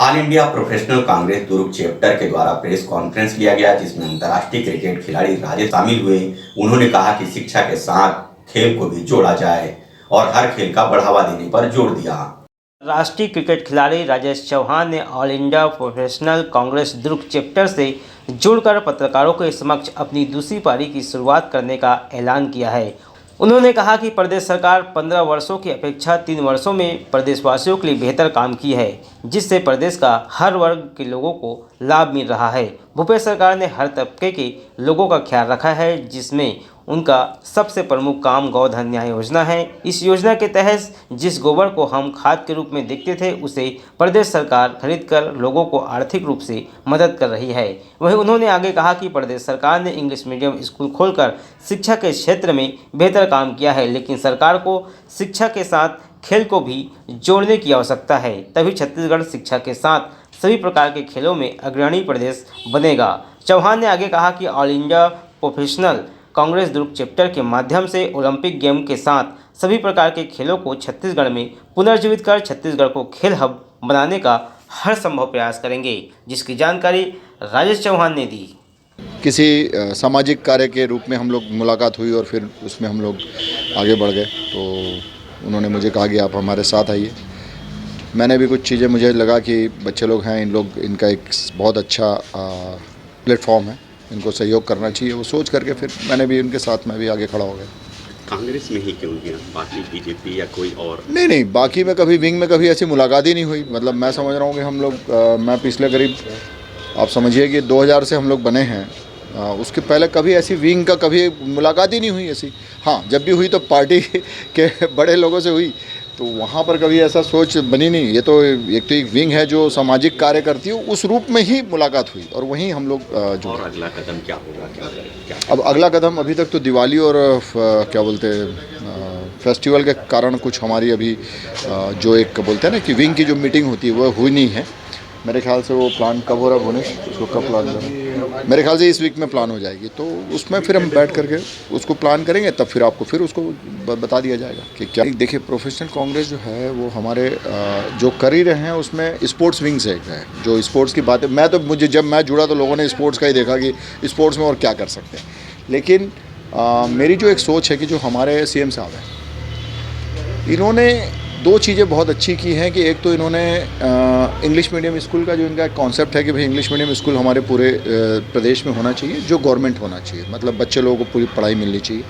All India professional Congress दुर्ग chapter के द्वारा press conference लिया गया, जिसमें अंतर्राष्ट्रीय क्रिकेट खिलाड़ी राजेश शामिल हुए। उन्होंने कहा कि शिक्षा के साथ खेल को भी जोड़ा जाए और हर खेल का बढ़ावा देने पर जोर दिया। राष्ट्रीय क्रिकेट खिलाड़ी राजेश चौहान ने ऑल इंडिया प्रोफेशनल कांग्रेस दुर्ग चैप्टर से जुड़कर पत्रकारों के समक्ष अपनी दूसरी पारी की शुरुआत करने का ऐलान किया है। उन्होंने कहा कि प्रदेश सरकार 15 वर्षों की अपेक्षा 3 वर्षों में प्रदेशवासियों के लिए बेहतर काम की है, जिससे प्रदेश का हर वर्ग के लोगों को लाभ मिल रहा है। भूपेश सरकार ने हर तबके के लोगों का ख्याल रखा है, जिसमें उनका सबसे प्रमुख काम गोधन न्याय योजना है। इस योजना के तहत जिस गोबर को हम खाद के रूप में देखते थे, उसे प्रदेश सरकार खरीदकर लोगों को आर्थिक रूप से मदद कर रही है। वहीं उन्होंने आगे कहा कि प्रदेश सरकार ने इंग्लिश मीडियम स्कूल खोलकर शिक्षा के क्षेत्र में बेहतर काम किया है, लेकिन सरकार को शिक्षा के साथ खेल को भी जोड़ने की आवश्यकता है, तभी छत्तीसगढ़ शिक्षा के साथ सभी प्रकार के खेलों में अग्रणी प्रदेश बनेगा। चौहान ने आगे कहा कि ऑल इंडिया प्रोफेशनल कांग्रेस दुर्ग चैप्टर के माध्यम से ओलंपिक गेम के साथ सभी प्रकार के खेलों को छत्तीसगढ़ में पुनर्जीवित कर छत्तीसगढ़ को खेल हब बनाने का हर संभव प्रयास करेंगे, जिसकी जानकारी राजेश चौहान ने दी। किसी सामाजिक कार्य के रूप में हम लोग मुलाकात हुई और फिर उसमें हम लोग आगे बढ़ गए। तो उन्होंने मुझे कहा कि आप हमारे साथ आइए। मैंने भी कुछ चीज़ें, मुझे लगा कि बच्चे लोग हैं, इनका एक बहुत अच्छा प्लेटफॉर्म है, इनको सहयोग करना चाहिए। वो सोच करके फिर मैंने भी उनके साथ में भी आगे खड़ा हो गया। कांग्रेस में ही क्यों गया, बाकी बीजेपी या कोई और? नहीं, बाकी में कभी विंग में कभी ऐसी मुलाकात ही नहीं हुई। मतलब मैं समझ रहा हूँ कि हम लोग मैं पिछले करीब, आप समझिए कि 2000 से हम लोग बने हैं, उसके पहले कभी ऐसी विंग का कभी मुलाकात ही नहीं हुई ऐसी। हाँ, जब भी हुई तो पार्टी के बड़े लोगों से हुई, तो वहाँ पर कभी ऐसा सोच बनी नहीं। ये तो एक विंग है जो सामाजिक कार्य करती है, उस रूप में ही मुलाकात हुई और वहीं हम लोग जो। और अगला कदम क्या होगा, क्या? अब अगला कदम, अभी तक तो दिवाली और क्या बोलते हैं फेस्टिवल के कारण कुछ हमारी अभी जो एक बोलते हैं ना कि विंग की जो मीटिंग होती है वो हुई नहीं है। मेरे ख्याल से वो प्लान कब हो रहा है भुवनेश, उसको कब प्लान करना? मेरे ख्याल से इस वीक में प्लान हो जाएगी, तो उसमें फिर हम बैठ करके उसको प्लान करेंगे, तब फिर आपको फिर उसको बता दिया जाएगा कि क्या। देखिए, प्रोफेशनल कांग्रेस जो है वो हमारे जो कर ही रहे हैं उसमें स्पोर्ट्स विंग से है, जो स्पोर्ट्स की बात है। जब मैं जुड़ा तो लोगों ने स्पोर्ट्स का ही देखा कि स्पोर्ट्स में और क्या कर सकते हैं, लेकिन मेरी जो एक सोच है कि जो हमारे CM साहब हैं, इन्होंने 2 चीज़ें बहुत अच्छी की हैं कि एक तो इन्होंने इंग्लिश मीडियम स्कूल का जो इनका कॉन्सेप्ट है कि भाई इंग्लिश मीडियम स्कूल हमारे पूरे प्रदेश में होना चाहिए, जो गवर्नमेंट होना चाहिए, मतलब बच्चे लोगों को पूरी पढ़ाई मिलनी चाहिए।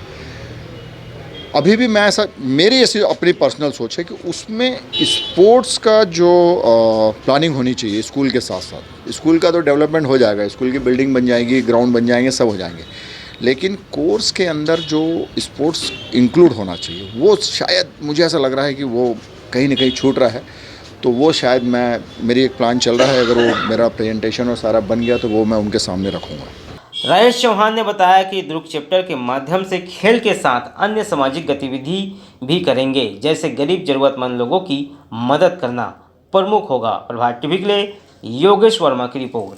अभी भी मैं मेरी ऐसी अपनी पर्सनल सोच है कि उसमें स्पोर्ट्स का जो प्लानिंग होनी चाहिए स्कूल के साथ साथ। स्कूल का तो डेवलपमेंट हो जाएगा, स्कूल की बिल्डिंग बन जाएगी, ग्राउंड बन जाएंगे, सब हो जाएंगे, लेकिन कोर्स के अंदर जो स्पोर्ट्स इंक्लूड होना चाहिए, वो शायद मुझे ऐसा लग रहा है कि वो कहीं ना कहीं छूट रहा है। तो वो शायद मेरी एक प्लान चल रहा है, अगर वो मेरा प्रेजेंटेशन और सारा बन गया तो वो मैं उनके सामने रखूँगा। राजेश चौहान ने बताया कि दुर्ग चैप्टर के माध्यम से खेल के साथ अन्य सामाजिक गतिविधि भी करेंगे, जैसे गरीब जरूरतमंद लोगों की मदद करना प्रमुख होगा। प्रभात टीवी के लिए योगेश वर्मा की रिपोर्ट।